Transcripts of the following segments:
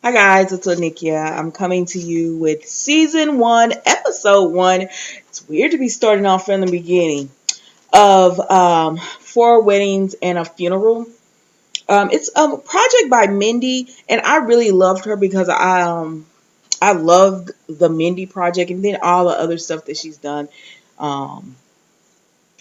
Hi guys, it's Onikia. I'm coming to you with season 1, episode 1. It's weird to be starting off from the beginning of Four Weddings and a Funeral. It's a project by Mindy, and I really loved her because I loved the Mindy project and then all the other stuff that she's done. Um,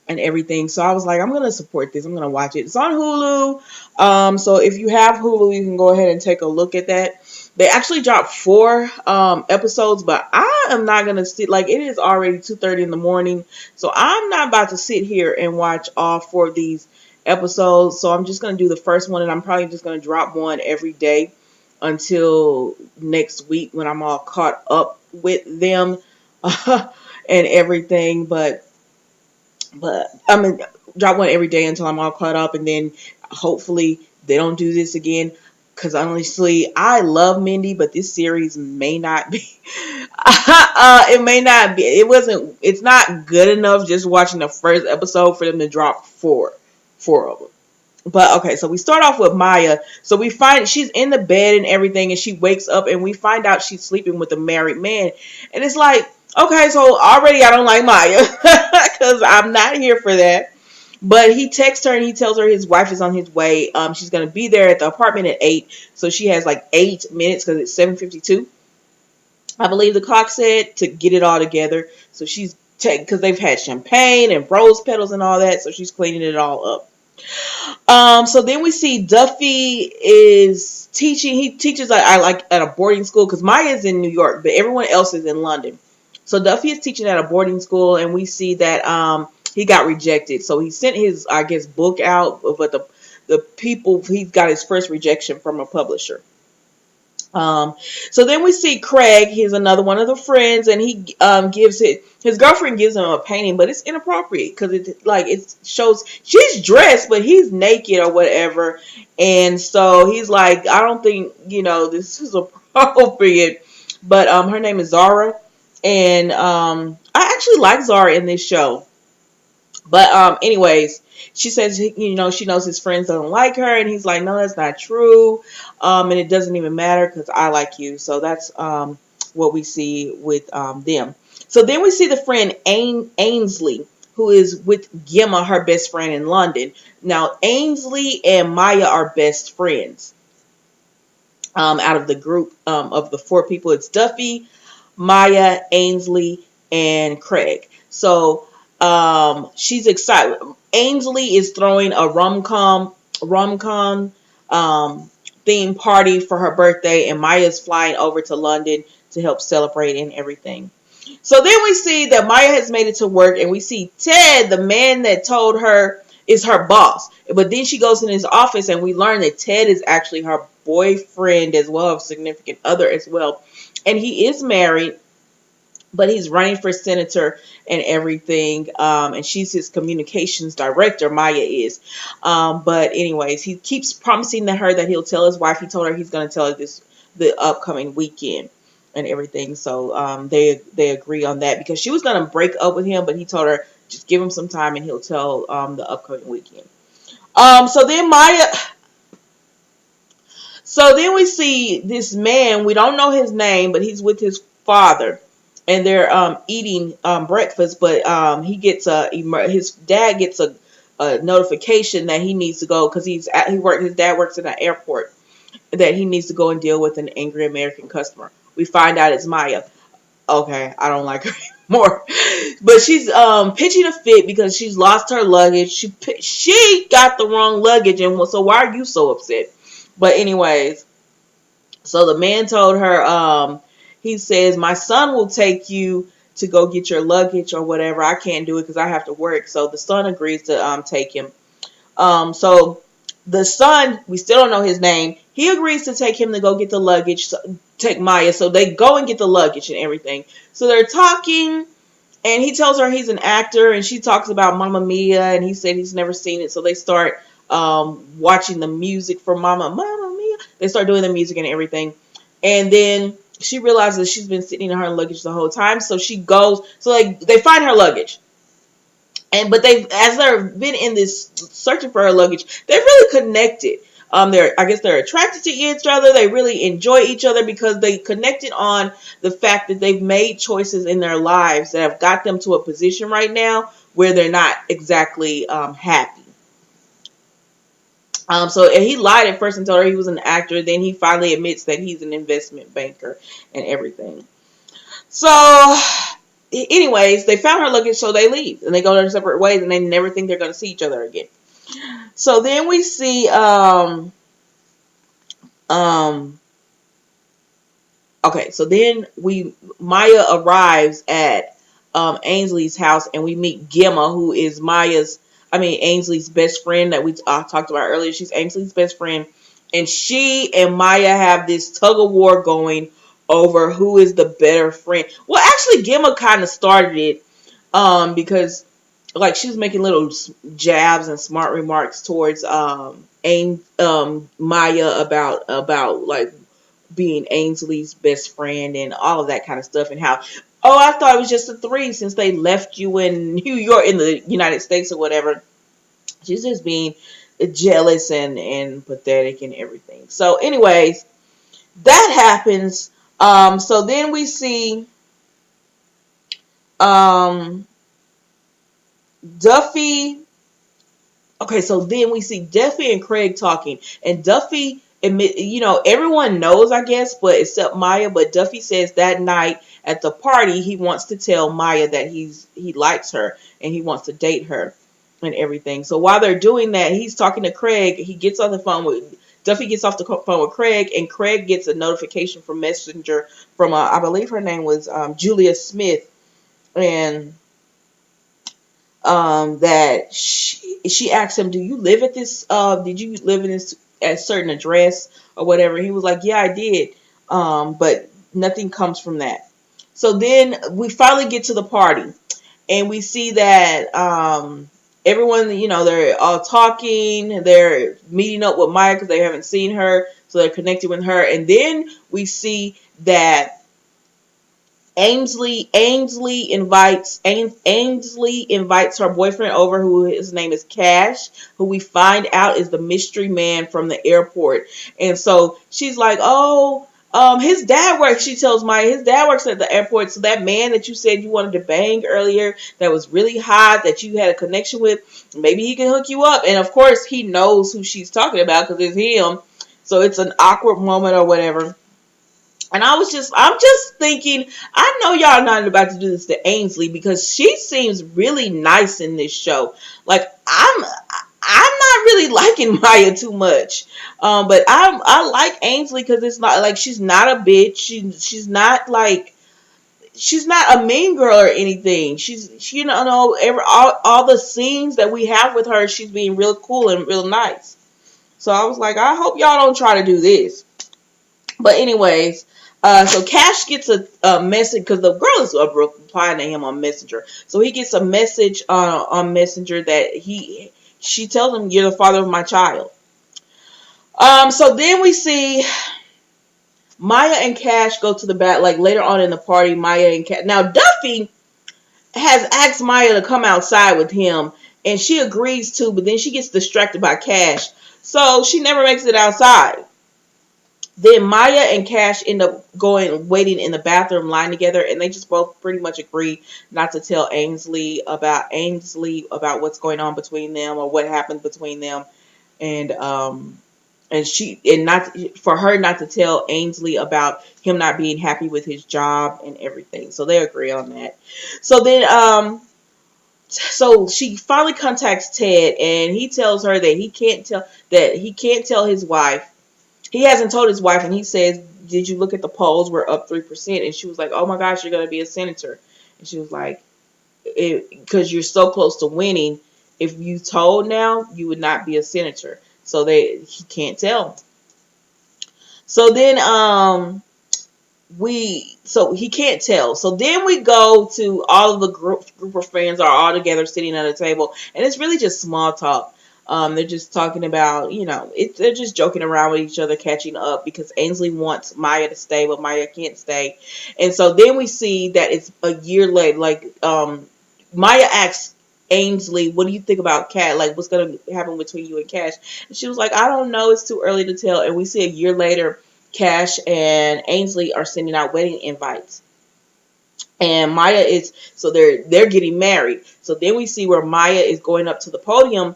and everything. So I was like, I'm gonna support this. I'm gonna watch it. It's on Hulu. So if you have Hulu, you can go ahead and take a look at that. They actually dropped 4 episodes, but I am not gonna sit like it is already 2:30 in the morning. So I'm not about to sit here and watch all 4 of these episodes. So I'm just gonna do the first one, and I'm probably just gonna drop one every day until next week when I'm all caught up with them and everything. But I'm gonna drop one every day until I'm all caught up, and then hopefully they don't do this again. Because honestly, I love Mindy, but this series may not be. It may not be. It wasn't. It's not good enough just watching the first episode for them to drop four of them. But okay, so we start off with Maya. So we find she's in the bed and everything, and she wakes up, and we find out she's sleeping with a married man. And it's like, okay, so already I don't like Maya because I'm not here for that. But he texts her and he tells her his wife is on his way. She's gonna be there at the apartment at 8, so she has like 8 minutes because it's 7:52. I believe the clock said to get it all together. So she's because they've had champagne and rose petals and all that, so she's cleaning it all up. So then we see Duffy is teaching. He teaches I like at a boarding school because Maya is in New York, but everyone else is in London. So Duffy is teaching at a boarding school, and we see that he got rejected. So he sent his book out, but the people he got his first rejection from a publisher. Um, so then we see Craig. He's another one of the friends, and he gives his girlfriend gives him a painting, but it's inappropriate because it shows she's dressed, but he's naked or whatever, and so he's like, I don't think this is appropriate. But her name is Zara, and I actually like Zara in this show. But anyways, she says she knows his friends don't like her, and he's like, no, that's not true, and it doesn't even matter because I like you. So that's what we see with them. So then we see the friend Ainsley, who is with Gemma, her best friend in London. Now Ainsley and Maya are best friends. Out of the group of the 4 people, it's Duffy, Maya, Ainsley, and Craig. So she's excited. Ainsley is throwing a rom-com theme party for her birthday, and Maya's flying over to London to help celebrate and everything. So then we see that Maya has made it to work, and we see Ted, the man that told her is her boss. But then she goes in his office, and we learn that Ted is actually her boyfriend as well, a significant other as well. And he is married, but he's running for senator and everything. And she's his communications director, Maya is. But anyways, he keeps promising to her that he'll tell his wife. He told her he's going to tell her the upcoming weekend and everything. So they agree on that because she was going to break up with him, but he told her just give him some time and he'll tell the upcoming weekend. So then Maya. So then we see this man. We don't know his name, but he's with his father, and they're eating breakfast. But his dad gets a notification that he needs to go because his dad works in an airport, that he needs to go and deal with an angry American customer. We find out it's Maya. Okay, I don't like her anymore, but she's pitching a fit because she's lost her luggage. She got the wrong luggage, and so why are you so upset? But anyways, so the man told her, he says, my son will take you to go get your luggage or whatever. I can't do it because I have to work. So the son agrees to take him. So the son, we still don't know his name. He agrees to take him to go get the luggage, take Maya. So they go and get the luggage and everything. So they're talking, and he tells her he's an actor, and she talks about Mamma Mia, and he said he's never seen it. So they start watching the music for Mamma Mia. They start doing the music and everything. And then she realizes she's been sitting in her luggage the whole time. So she goes, they find her luggage. But as they've been in this searching for her luggage, they really connected. I guess they're attracted to each other. They really enjoy each other because they connected on the fact that they've made choices in their lives that have got them to a position right now where they're not exactly happy. So he lied at first and told her he was an actor. Then he finally admits that he's an investment banker and everything. So, anyways, they found her luggage, so they leave and they go their separate ways, and they never think they're going to see each other again. So then we see um okay, so then Maya arrives at Ainsley's house, and we meet Gemma, who is Ainsley's best friend that we talked about earlier. She's Ainsley's best friend, and she and Maya have this tug of war going over who is the better friend. Well, actually, Gemma kind of started it because like she was making little jabs and smart remarks towards Maya about like being Ainsley's best friend and all of that kind of stuff, and how, oh, I thought it was just a three since they left you in New York, in the United States or whatever. She's just being jealous and pathetic and everything. So anyways, that happens. So then we see um Duffy. Okay, so then we see Duffy and Craig talking, and Duffy admit, everyone knows, I guess, but except Maya. But Duffy says that night at the party, he wants to tell Maya that he likes her and he wants to date her and everything. So while they're doing that, he's talking to Craig. He gets on the phone with Duffy, gets off the phone with Craig, and Craig gets a notification from Messenger from I believe her name was Julia Smith, and that she asked him, "Do you live at this? Did you live in this at a certain address or whatever?" He was like, "Yeah, I did," but nothing comes from that. So then we finally get to the party, and we see that everyone, they're all talking, they're meeting up with Maya because they haven't seen her, so they're connected with her, and then we see that Ainsley invites her boyfriend over, who his name is Kash, who we find out is the mystery man from the airport. And so she's like, "Oh, his dad works." She tells Maya his dad works at the airport. So that man that you said you wanted to bang earlier, that was really hot, that you had a connection with, maybe he can hook you up. And of course, he knows who she's talking about because it's him. So it's an awkward moment or whatever. And I'm just thinking, I know y'all not about to do this to Ainsley because she seems really nice in this show. Like I'm not really liking Maya too much, but I like Ainsley because it's not like she's not a bitch. She's not like she's not a mean girl or anything. All the scenes that we have with her, she's being real cool and real nice. So I was like, I hope y'all don't try to do this. But anyways, so Cash gets a message because the girl is replying to him on Messenger. So he gets a message on Messenger that she tells him, "You're the father of my child." So then we see Maya and Cash go to the back. Like later on in the party, Maya and Cash. Now Duffy has asked Maya to come outside with him, and she agrees to, but then she gets distracted by Cash, so she never makes it outside. Then Maya and Cash end up waiting in the bathroom line together, and they just both pretty much agree not to tell Ainsley about what's going on between them or what happened between them, and not for her not to tell Ainsley about him not being happy with his job and everything. So they agree on that. So then so she finally contacts Ted, and he tells her that he can't tell his wife. He hasn't told his wife, and he says, "Did you look at the polls? We're up 3%." And she was like, "Oh my gosh, you're going to be a senator." And she was like, "Because you're so close to winning. If you told now, you would not be a senator." So he can't tell. So then so he can't tell. So then we go to all of the group of friends are all together sitting at a table, and it's really just small talk. They're just talking about, they're just joking around with each other, catching up because Ainsley wants Maya to stay, but Maya can't stay. And so then we see that it's a year later. Like Maya asks Ainsley, what do you think about Cat? Like, what's going to happen between you and Cash? And she was like, I don't know. It's too early to tell. And we see a year later, Cash and Ainsley are sending out wedding invites. And Maya is, so they're getting married. So then we see where Maya is going up to the podium,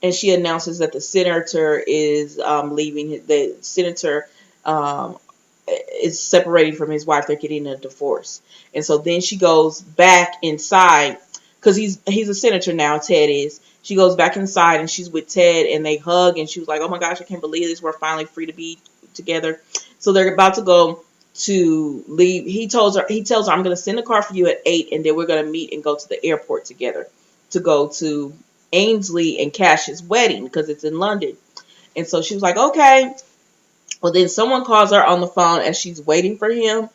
and she announces that the senator is leaving. The senator um, is separating from his wife. They're getting a divorce. And so then she goes back inside because he's a senator now. Ted is. She goes back inside and she's with Ted and they hug and she was like, "Oh my gosh, I can't believe this. We're finally free to be together." So they're about to go to leave. He tells her, "I'm going to send a car for you at 8 and then we're going to meet and go to the airport together to go to Ainsley and Cash's wedding because it's in London." And so she was like, "Okay." Well, then someone calls her on the phone as she's waiting for him.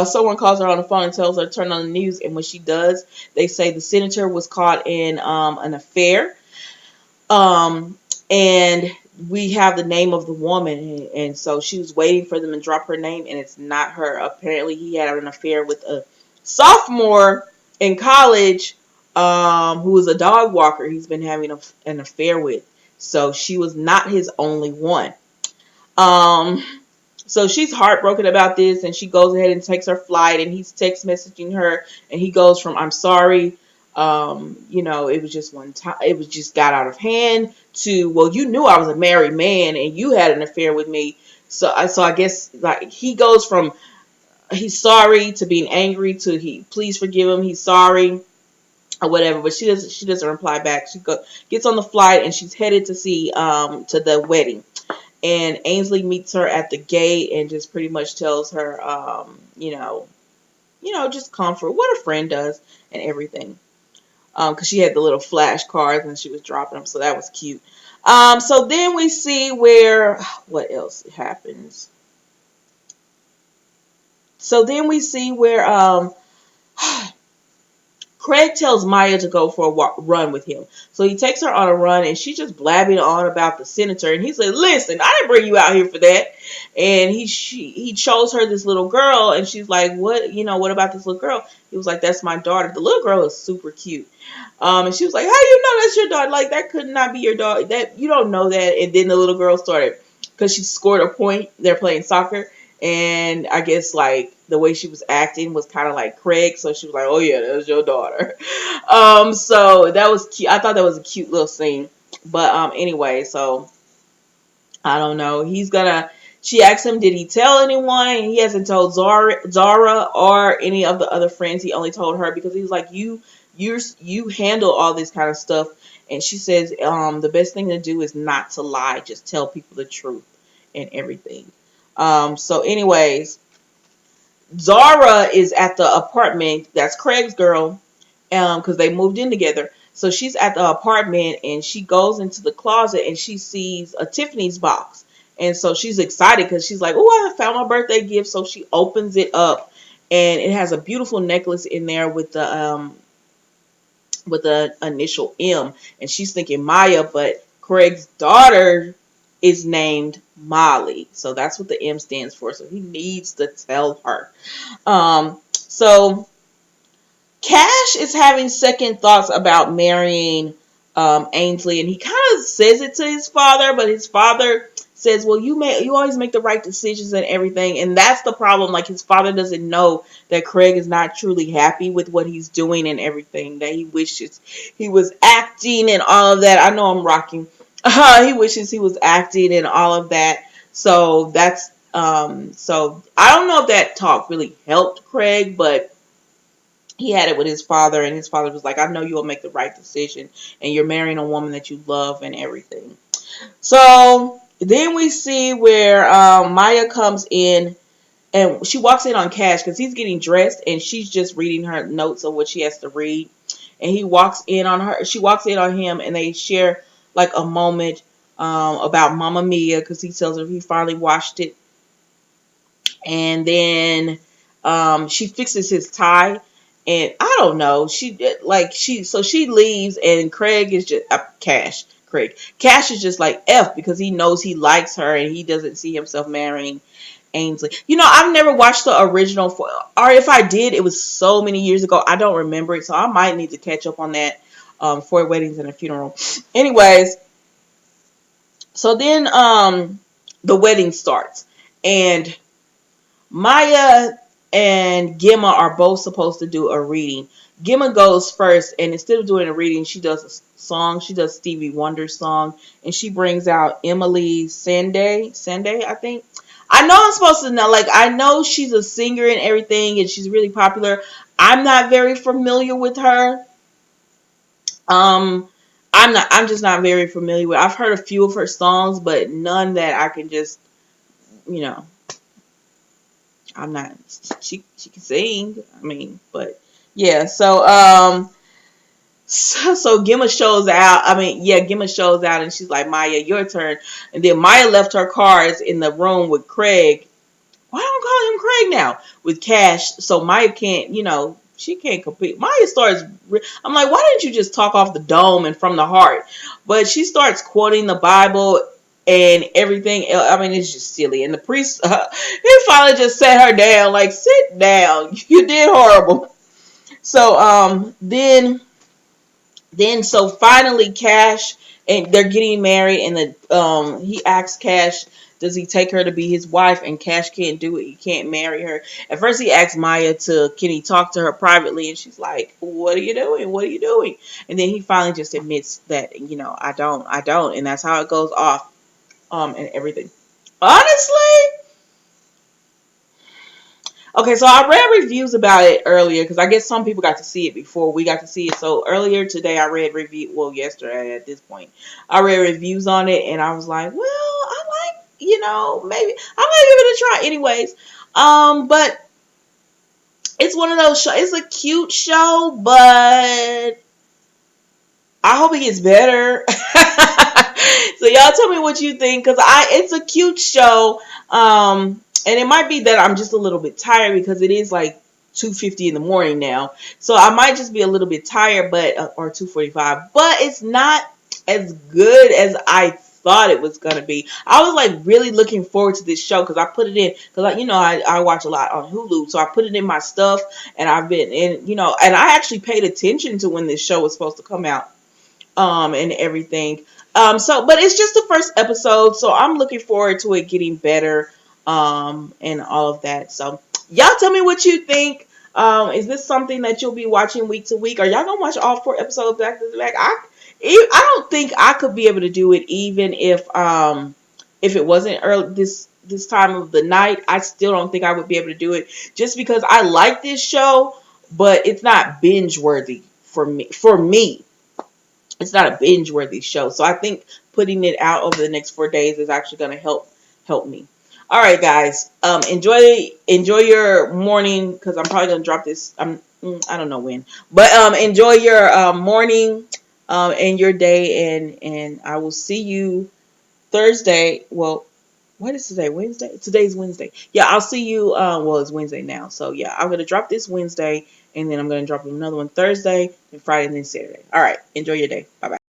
Someone calls her on the phone and tells her to turn on the news. And when she does, they say the senator was caught in an affair. Um, and we have the name of the woman. And so she was waiting for them to drop her name, and it's not her. Apparently, he had an affair with a sophomore in college who was a dog walker he's been having an affair with. So she was not his only one. Um, so she's heartbroken about this, and she goes ahead and takes her flight, and he's text messaging her, and he goes from "I'm sorry, it was just one time, it was just got out of hand," to "Well, you knew I was a married man, and you had an affair with me." So I guess like he goes from he's sorry to being angry to he please forgive him, he's sorry or whatever. But she doesn't reply back. Gets on the flight and she's headed to see to the wedding. And Ainsley meets her at the gate and just pretty much tells her, just comfort, what a friend does and everything. Because she had the little flashcards and she was dropping them, so that was cute. So then we see where, what else happens? So then we see where Craig tells Maya to go for a run with him. So he takes her on a run, and she's just blabbing on about the senator. And he said, "Listen, I didn't bring you out here for that." And he shows her this little girl, and she's like, "What? What about this little girl?" He was like, "That's my daughter." The little girl is super cute. And she was like, "How you know that's your daughter? Like, that could not be your daughter. That you don't know that." And then the little girl started, because she scored a point. They're playing soccer. And I guess like the way she was acting was kind of like Craig, so she was like, "Oh yeah, that was your daughter." So that was cute. I thought that was a cute little scene. But anyway, so I don't know. She asked him, did he tell anyone? And he hasn't told Zara or any of the other friends. He only told her because he was like, you handle all this kind of stuff. And she says, the best thing to do is not to lie. Just tell people the truth and everything. So anyways, Zara is at the apartment. That's Craig's girl, because they moved in together. So she's at the apartment and she goes into the closet and she sees a Tiffany's box. And so she's excited because she's like, "Oh, I found my birthday gift." So she opens it up and it has a beautiful necklace in there with the initial M. And she's thinking Maya, but Craig's daughter is named Molly. So that's what the M stands for. So he needs to tell her. So Cash is having second thoughts about marrying Ainsley, and he kind of says it to his father, but his father says, "Well, you always make the right decisions and everything," and that's the problem. Like, his father doesn't know that Craig is not truly happy with what he's doing and everything. That he wishes he was acting and all of that. I know I'm rocking. He wishes he was acting and all of that. So that's so I don't know if that talk really helped Craig, but he had it with his father, and his father was like, "I know you'll make the right decision, and you're marrying a woman that you love and everything." So then we see where Maya comes in, and she walks in on Cash because he's getting dressed, and she's just reading her notes of what she has to read. And he walks in on her. She walks in on him, and they share like a moment about Mamma Mia, because he tells her he finally watched it. And then she fixes his tie, and I don't know, so she leaves, and Craig is just Cash is just like F, because he knows he likes her and he doesn't see himself marrying Ainsley. I've never watched the original, or if I did, it was so many years ago, I don't remember it, so I might need to catch up on that. Four weddings and a funeral. Anyways, so then the wedding starts, and Maya and Gemma are both supposed to do a reading. Gemma goes first, and instead of doing a reading, she does a song. She does Stevie Wonder's song, and she brings out Emily Sande, I think. I know I'm supposed to know, like, I know she's a singer and everything, and she's really popular. I'm not very familiar with her. Um, I'm just not very familiar with. I've heard a few of her songs, but none that I can just, you know, I'm not. She can sing. I mean, but yeah. So Gemma shows out. I mean, yeah, Gemma shows out, and she's like, Maya, your turn. And then Maya left her cards in the room with Craig. Why don't call him Craig now? With Kash, so Maya can't. She can't compete. Maya starts. I'm like, why didn't you just talk off the dome and from the heart? But she starts quoting the Bible and everything. I mean, it's just silly. And the priest, he finally just sat her down, like, sit down. You did horrible. So then finally Cash, and they're getting married, and he asks Cash, does he take her to be his wife? And Cash can't do it. He can't marry her. At first he asks Maya can he talk to her privately, and she's like, what are you doing? What are you doing? And then he finally just admits that, I don't, and that's how it goes off, and everything. Honestly, okay, so I read reviews about it earlier because I guess some people got to see it before we got to see it. So earlier today, I read yesterday at this point, I read reviews on it, and I was like, well, I like, maybe I'm gonna give it a try, anyways. But it's one of those shows. It's a cute show, but I hope it gets better. So y'all tell me what you think, because it's a cute show. And it might be that I'm just a little bit tired because it is like 2:50 in the morning now. So I might just be a little bit tired, but or 2:45. But it's not as good as I thought it was gonna be. I was like really looking forward to this show because I put it in because I watch a lot on Hulu, so I put it in my stuff, and I've been in, and I actually paid attention to when this show was supposed to come out, and everything. But it's just the first episode, so I'm looking forward to it getting better, and all of that. So y'all tell me what you think. Is this something that you'll be watching week to week? Are y'all gonna watch all 4 episodes back to back? I don't think I could be able to do it, even if it wasn't early this time of the night. I still don't think I would be able to do it, just because I like this show, but it's not binge worthy for me. It's not a binge worthy show. So I think putting it out over the next 4 days is actually going to help me. All right, guys. Enjoy your morning, because I'm probably going to drop this. I don't know when, but enjoy your morning, and your day, and I will see you Thursday. Well, what is today? Wednesday? Today's Wednesday. Yeah, I'll see you. Well, it's Wednesday now. So, yeah, I'm going to drop this Wednesday, and then I'm going to drop another one Thursday, and Friday, and then Saturday. All right. Enjoy your day. Bye-bye.